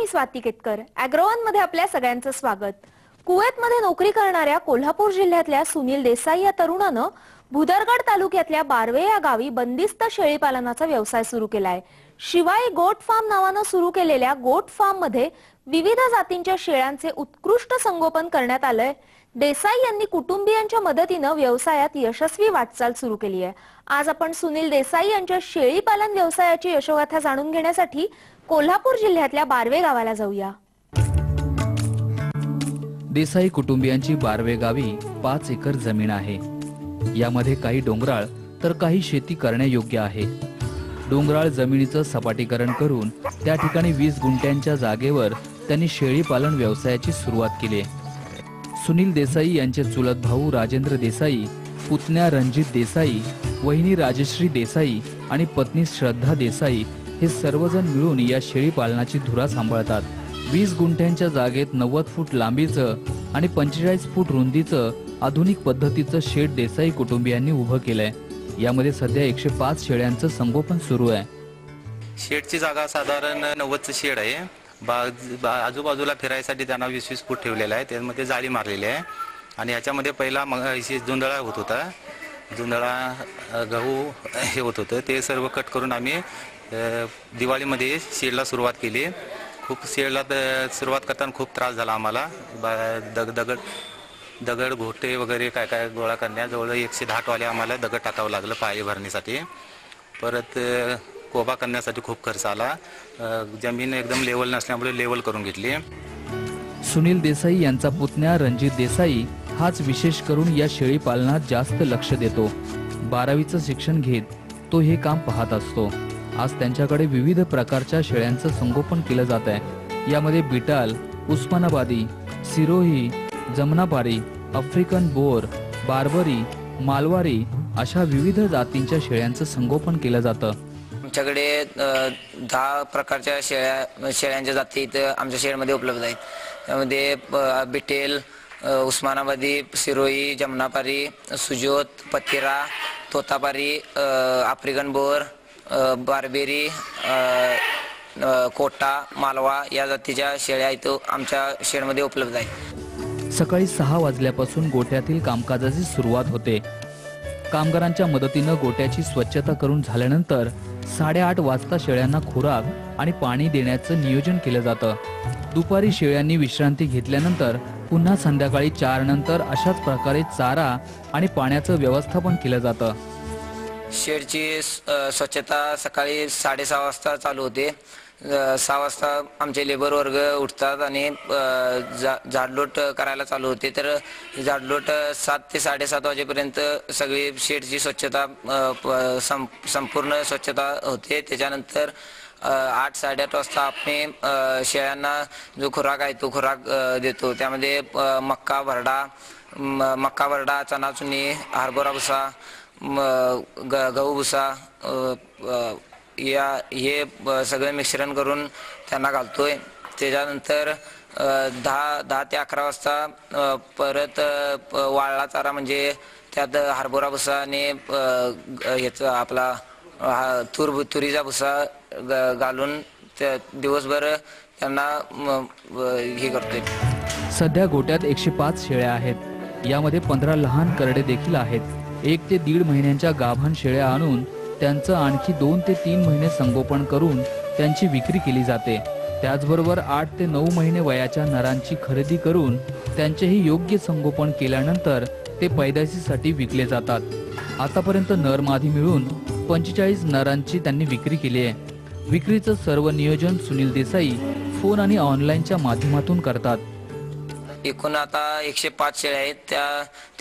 स्वाती केतकर. अॅग्रोवन मध्ये आपल्या सगळ्यांचं स्वागत. कुवेतमध्ये नोकरी करणाऱ्या कोल्हापूर जिल्ह्यातल्या सुनील देसाई या तरुणानं भुदरगड तालुक्यातल्या बारवे या गावी बंदिस्त शेळीपालनाचा व्यवसाय सुरू केलाय. शिवाय गोट फार्म नावानं सुरू केलेल्या गोट फार्म मध्ये विविध जातींच्या शेळ्यांचे उत्कृष्ट संगोपन करण्यात आलंय. देसाई यांनी कुटुंबियांच्या मदतीनं व्यवसायात यशस्वी वाटचाल सुरू केली आहे. आज आपण सुनील देसाई यांच्या शेळीपालन व्यवसायाची यशोगाथा जाणून घेण्यासाठी कोल्हापूर जिल्ह्यातल्या बारवे गावाला जाऊया. देसाई कुटुंबियांची बारवे गावी 5 एकर जमीन आहे. यामध्ये काही डोंगराळ तर काही शेती करण्यायोग्य आहे. डोंगराळ जमिनीचं सपाटीकरण करून त्या ठिकाणी 20 गुंठ्यांच्या जागेवर त्यांनी शेळीपालन व्यवसायाची सुरुवात केली. सुनील देसाई यांचे चुलत भाऊ राजेंद्र देसाई, पुतण्या रणजित देसाई, वहिनी राजश्री देसाई आणि पत्नी श्रद्धा देसाई हे सर्वजण मिळून या शेळी पालनाची धुरा सांभाळतात. 20 गुंठ्यांच्या जागेत 90 फूट लांबीचं आणि 45 फूट रुंदीचं आधुनिक पद्धतीचं शेड देसाई कुटुंबियांनी उभं केलंय. यामध्ये सध्या 105 शेळ्यांचं संगोपन सुरू आहे. शेडची जागा साधारण 90चं शेड आहे. आजूबाजूला फिरायसाठी त्यांना 20-20 फूट ठेवलेलं आहे. त्यामध्ये जाळी मारलेली आहे आणि याच्यामध्ये पहिला जुंधळा होत होता. जुंधळा गहू हे होत होतं. ते सर्व कट करून आम्ही दिवाळीमध्ये शेडला सुरुवात केली. खूप शेडला सुरुवात करताना खूप त्रास झाला आम्हाला. दगड घोटे वगैरे काय काय गोळा करण्याजवळ 110 टॉले आम्हाला दगड टाकावं लागलं पाय भरण्यासाठी. परत कोबा करण्यासाठी खूप खर्च आला. जमीन एकदम लेवल नसल्यामुळे लेवल करून घेतली. सुनील देसाई यांचा पुतण्या रणजित देसाई हाच विशेष करून या शेळी पालनात जास्त लक्ष देतो. 12वीचं शिक्षण घेत तो हे काम पाहत असतो. आज त्यांच्याकडे विविध प्रकारच्या शेळ्यांचं संगोपन केलं जात आहे. यामध्ये बिटाल, उस्मानाबादी, सिरोही, जमनापारी, आफ्रिकन बोर, बार्बरी, मालवारी अशा विविध जातींच्या शेळ्यांचं संगोपन केलं जातं. आमच्याकडे 10 प्रकारच्या शेळ्यांच्या जाती इथं आमच्या शेडमध्ये उपलब्ध आहेत. त्यामध्ये बिटेल, उस्मानाबादी, Sirohi, Jamnapari, सुजोत, पतिरा, तोतापारी, African bore, barberry, Kota, Malwa या जातीच्या शेळ्या इथं आमच्या शेडमध्ये उपलब्ध आहेत. सकाळी 6 वाजल्यापासून गोठ्यातील कामकाजाची सुरुवात होते. कामगारांच्या मदतीनं गोठ्याची स्वच्छता करून झाल्यानंतर 8:30 वाजता शेळ्यांना खुराक आणि पाणी देण्याचं नियोजन केलं जातं. दुपारी शेळ्यांनी विश्रांती घेतल्यानंतर पुन्हा संध्याकाळी 4 नंतर अशाच प्रकारे चारा आणि पाण्याचं व्यवस्थापन केलं जातं. शेडची स्वच्छता सकाळी 6:30 वाजता चालू होते. 6 वाजता आमचे लेबर वर्ग उठतात आणि झाडलोट करायला चालू होते. तर झाडलोट 7 ते 7:30 वाजेपर्यंत सगळी शेडची स्वच्छता संपूर्ण स्वच्छता होते. त्याच्यानंतर 8-8:30 वाजता आपण शेळ्यांना जो खुराक आहे तो खुराक देतो. त्यामध्ये मक्का भरडा, चणा चुनी, हरभरा भुसा, गहू भुसा हे सगळे मिश्रण करून त्यांना घालतोय. त्याच्यानंतर 10 ते 11 वाजता परत वाळला चारा म्हणजे त्यात हरभरा भुसा आणि ह्याचा आपला तुरीचा भुसा घालून दिवसभर त्यांना हे करतोय. सध्या गोट्यात 105 शेळ्या आहेत. यामध्ये 15 लहान करडे देखील आहेत. 1 ते 1.5 महिन्यांच्या गाभण शेळ्या आणून त्यांचं आणखी 2 ते 3 महिने संगोपन करून त्यांची विक्री केली जाते. त्याचबरोबर 8 ते 9 महिने वयाच्या नरांची खरेदी करून त्यांचेही योग्य संगोपन केल्यानंतर ते पैदाशीसाठी विकले जातात. आतापर्यंत नर मादी मिळून 45 नरांची त्यांनी विक्री केली आहे. विक्रीचं सर्व नियोजन सुनील देसाई फोन आणि ऑनलाईनच्या माध्यमातून करतात. एकूण आता 105 शेळ्या आहेत.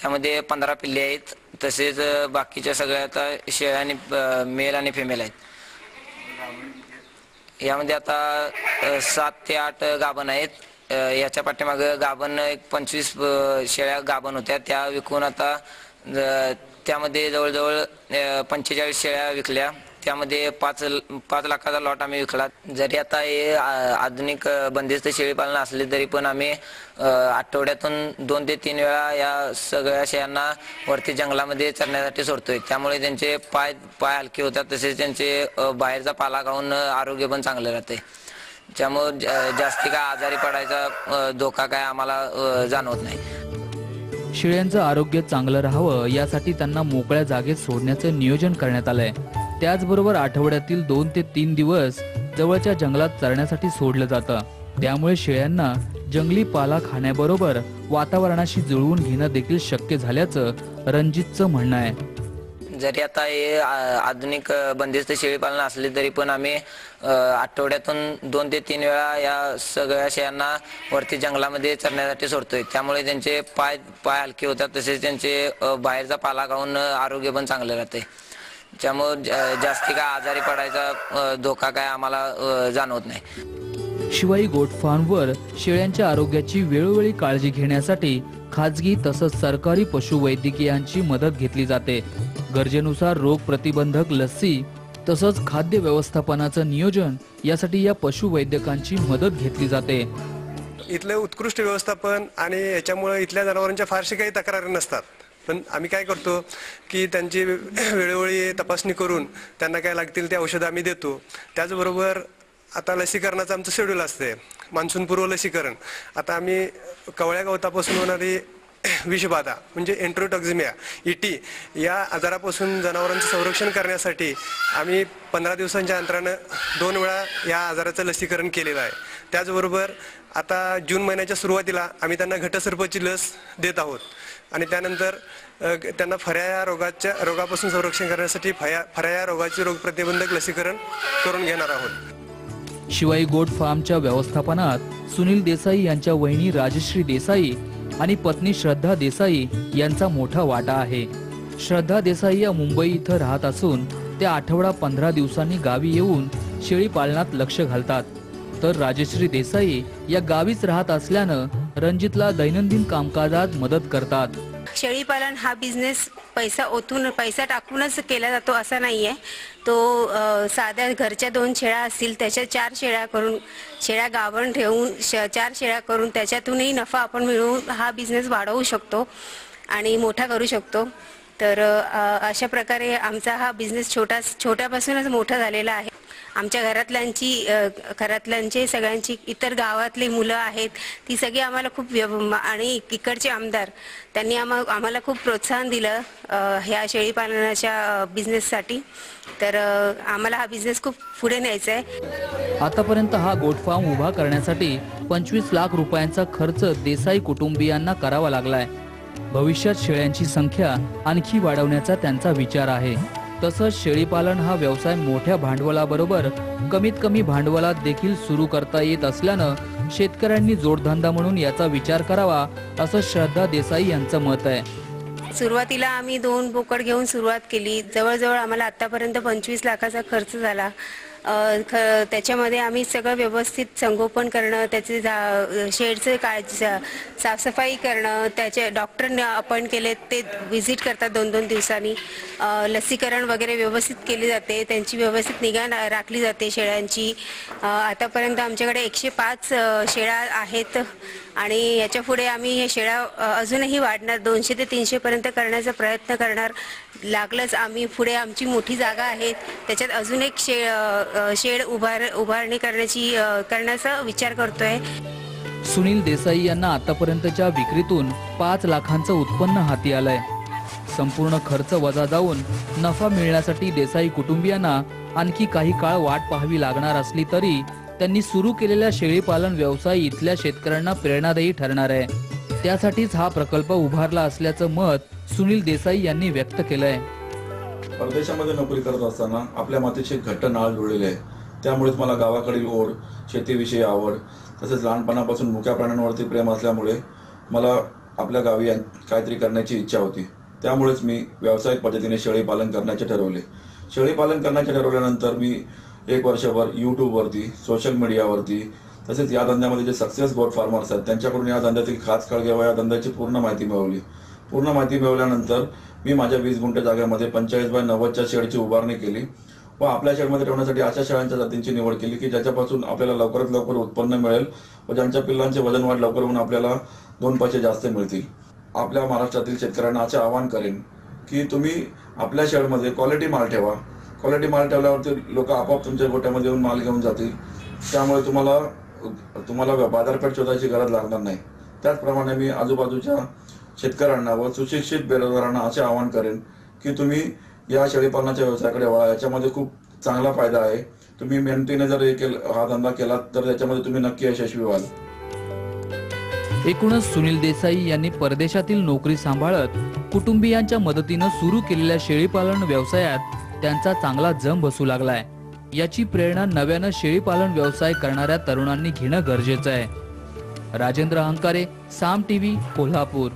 त्यामध्ये 15 पिल्ले आहेत. तसेच बाकीच्या सगळ्या आता शेळ्या आणि मेल आणि फिमेल आहेत. यामध्ये आता 7 ते 8 गाभण आहेत. याच्या पाठीमागं गाभण 25 शेळ्या गाभण होत्या. त्या विकून आता त्यामध्ये जवळजवळ 45 शेळ्या विकल्या. त्यामध्ये 5 लाखाचा लॉट आम्ही विकला. जरी आता हे आधुनिक बंदिस्त शेळीपालन असले तरी पण आम्ही आठवड्यातून 2 ते 3 वेळा या सगळ्या शेळ्यांना वरती जंगलामध्ये चरण्यासाठी सोडतोय. त्यामुळे त्यांचे पाय हलके होतात. तसेच त्यांचे बाहेरचा पाला खाऊन आरोग्य पण चांगलं राहते. त्यामुळे जास्ती काय आजारी पडायचा धोका काय आम्हाला जाणवत नाही. शेळ्यांचं आरोग्य चांगलं राहावं यासाठी त्यांना मोकळ्या जागेत सोडण्याचं नियोजन करण्यात आलंय. त्याचबरोबर आठवड्यातील 2 ते 3 दिवस जवळच्या जंगलात चरण्यासाठी सोडलं जातं. त्यामुळे शेळ्यांना जंगली पाला खाण्याबरोबर वातावरणाशी जुळवून घेणं देखील शक्य झाल्याचं रणजितचं म्हणणं आहे. जरी आता हे आधुनिक बंदिस्त शेळी पालन असले तरी पण आम्ही आठवड्यातून 2 ते 3 वेळा या सगळ्या शेळ्यांना वरती जंगलामध्ये चरण्यासाठी सोडतोय. त्यामुळे त्यांचे पाय हलके होतात, तसेच त्यांचे बाहेरचा पाला खाऊन आरोग्य पण चांगलं राहते. त्यामुळे जास्ती काय आजारी पडायचा धोका काय आम्हाला जाणवत नाही. शिवाई गोट फार्मवर शेळ्यांच्या आरोग्याची वेळोवेळी काळजी घेण्यासाठी खाजगी तसंच सरकारी पशुवैद्यकीयांची मदत घेतली जाते. गरजेनुसार रोग प्रतिबंधक लसी तसंच खाद्य व्यवस्थापनाचं नियोजन यासाठी या पशुवैद्यकांची मदत घेतली जाते. इथलं उत्कृष्ट व्यवस्थापन आणि याच्यामुळे इथल्या जनावरांच्या फारशी काही तक्रारी नसतात. पण आम्ही काय करतो की त्यांची वेळोवेळी तपासणी करून त्यांना काय लागतील ते औषधं आम्ही देतो. त्याचबरोबर आता लसीकरणाचं आमचं शेड्यूल असते, मान्सूनपूर्व लसीकरण. आता आम्ही कवळ्या गवतापासून होणारी विषबाधा म्हणजे एन्ट्रोटॉक्झिमिया ET या आजारापासून जनावरांचं संरक्षण करण्यासाठी आम्ही 15 दिवसांच्या अंतरानं 2 वेळा या आजाराचं लसीकरण केलेलं आहे. त्याचबरोबर आता जून महिन्याच्या सुरुवातीला आम्ही त्यांना घटसर्पाची लस देत आहोत आणि त्यानंतर त्यांना फऱ्या या रोगापासून संरक्षण करण्यासाठी फऱ्या या रोगाचे रोगप्रतिबंधक लसीकरण करून घेणार आहोत. शिवाई गोट फार्मच्या व्यवस्थापनात सुनील देसाई यांच्या वहिनी राजश्री देसाई आणि पत्नी श्रद्धा देसाई यांचा मोठा वाटा आहे. श्रद्धा देसाई या मुंबई इथं राहत असून त्या आठवडा 15 दिवसांनी गावी येऊन शेळी पालनात लक्ष घालतात. तर राजश्री देसाई या गावीच राहत असल्यानं रणजितला दैनंदिन कामकाजात मदत करतात. शेळीपालन हा बिझनेस पैसा टाकूनच केला जातो असा नाहीये. तो साध्या घरच्या 2 शेळ्या असतील त्याच्या 4 शेळ्या गाभण ठेवून 4 शेळ्या करून त्याच्यातूनही नफा आपण मिळवून हा बिझनेस वाढवू शकतो आणि मोठा करू शकतो. तर अशा प्रकारे आमचा हा बिझनेस छोट्यापासूनच मोठा झालेला आहे. आमच्या घरातल्यांचे सगळ्यांची इतर गावातली मुलं आहेत ती सगळी आम्हाला खूप आणि इकडचे आमदार त्यांनी आम्हाला खूप प्रोत्साहन दिलं ह्या शेळीपालनाच्या बिझनेससाठी. तर आम्हाला हा बिझनेस खूप पुढे न्यायचा आहे. आतापर्यंत हा गोट फार्म उभा करण्यासाठी 25 लाख रुपयांचा खर्च देसाई कुटुंबियांना करावा लागलाय. भविष्यात शेळ्यांची संख्या आणखी वाढवण्याचा त्यांचा विचार आहे. तसंच शेळीपालन हा व्यवसाय मोठ्या भांडवलाबरोबर कमीत कमी भांडवलात देखील सुरू करता येत असल्यानं शेतकऱ्यांनी जोडधंदा म्हणून याचा विचार करावा असं श्रद्धा देसाई यांचं मत आहे. सुरुवातीला आम्ही 2 बोकड घेऊन सुरुवात केली. जवळजवळ आम्हाला आतापर्यंत 25 लाखाचा खर्च झाला. त्याच्यामध्ये आम्ही सगळं व्यवस्थित संगोपन करणं, त्याचे शेडचं साफसफाई करणं, त्याचे डॉक्टर अपॉइंट केले ते व्हिजिट करतात 2-2 दिवसांनी. लसीकरण वगैरे व्यवस्थित केले जाते, त्यांची व्यवस्थित निगा राखली जाते शेळ्यांची. आतापर्यंत आमच्याकडे 105 शेळ्या आहेत आणि याच्या पुढे आम्ही हे शेळ्या अजूनही वाढणार, 200 ते 300 पर्यंत करण्याचा प्रयत्न करणार. लागलंच आम्ही पुढे आमची मोठी जागा आहे त्याच्यात अजून एक शेड उभारणी करण्याचा विचार करतोय. सुनील देसाई यांना आतापर्यंतच्या विक्रीतून 5 लाखांचं उत्पन्न हाती आलंय. संपूर्ण खर्च वजा जाऊन नफा मिळण्यासाठी देसाई कुटुंबियांना आणखी काही काळ वाट पाहावी लागणार असली तरी त्यांनी सुरू केलेला शेळीपालन व्यवसाय इथल्या शेतकऱ्यांना प्रेरणादायी ठरणार आहे. त्यासाठीच हा प्रकल्प उभारला असल्याचं मत सुनील देसाई यांनी व्यक्त केलंय. परदेशामध्ये नोकरी करत असताना आपल्या मातीचे घट्ट नाळ जुळलेले आहे. त्यामुळेच मला गावाकडील ओढ, शेतीविषयी आवड तसेच लहानपणापासून मुक्या प्राण्यांवरती प्रेम असल्यामुळे मला आपल्या गावी काहीतरी करण्याची इच्छा होती. त्यामुळेच मी व्यावसायिक पद्धतीने शेळीपालन करण्याचे ठरवले. शेळीपालन करण्याचे ठरवल्यानंतर मी 1 वर्षभर यूट्यूबवरती, सोशल मीडियावरती तसेच या धंद्यामध्ये जे सक्सेस गोट फार्मर्स आहेत त्यांच्याकडून या धंद्यातील खास काळ घ्यावा या धंद्याची पूर्ण माहिती मिळवली. पूर्ण माहिती मिळवल्यानंतर मी माझ्या 20 गुंठे जागेमध्ये 45x90च्या शेडची उभारणी केली व आपल्या शेडमध्ये ठेवण्यासाठी अशा शेळ्यांच्या जातींची निवड केली की ज्याच्यापासून आपल्याला लवकरात लवकर उत्पन्न मिळेल व ज्यांच्या पिल्लांचे वजन वाढ लवकर होऊन आपल्याला 2 पैसे जास्त मिळतील. आपल्या महाराष्ट्रातील शेतकऱ्यांना असे आवाहन करेन की तुम्ही आपल्या शेडमध्ये क्वालिटी माल ठेवा. क्वालिटी माल ठेवल्यावरती लोक आपोआप तुमच्या गोट्यामध्ये येऊन माल घेऊन जातील. त्यामुळे तुम्हाला बाजारपेठ शोधायची गरज लागणार नाही. त्याचप्रमाणे मी आजूबाजूच्या शेतकऱ्यांना व सुशिक्षित बेरोजगारांना असे आवाहन करेन की तुम्ही या शेळीपालनाच्या व्यवसायाकडे वळा. याच्यामध्ये खूप चांगला फायदा आहे. तुम्ही मेहनतीने जर हा धंदा केला तर त्याच्यामध्ये तुम्ही नक्की यशस्वी व्हाल. एकूणच सुनील देसाई यांनी परदेशातील नोकरी सांभाळत कुटुंबियांच्या मदतीनं सुरू केलेल्या शेळीपालन व्यवसायात त्यांचा चांगला जम बसू लागलाय. याची प्रेरणा नव्यानं शेळीपालन व्यवसाय करणाऱ्या तरुणांनी घेणं गरजेचं आहे. राजेंद्र हंकारे, साम टीव्ही, कोल्हापूर.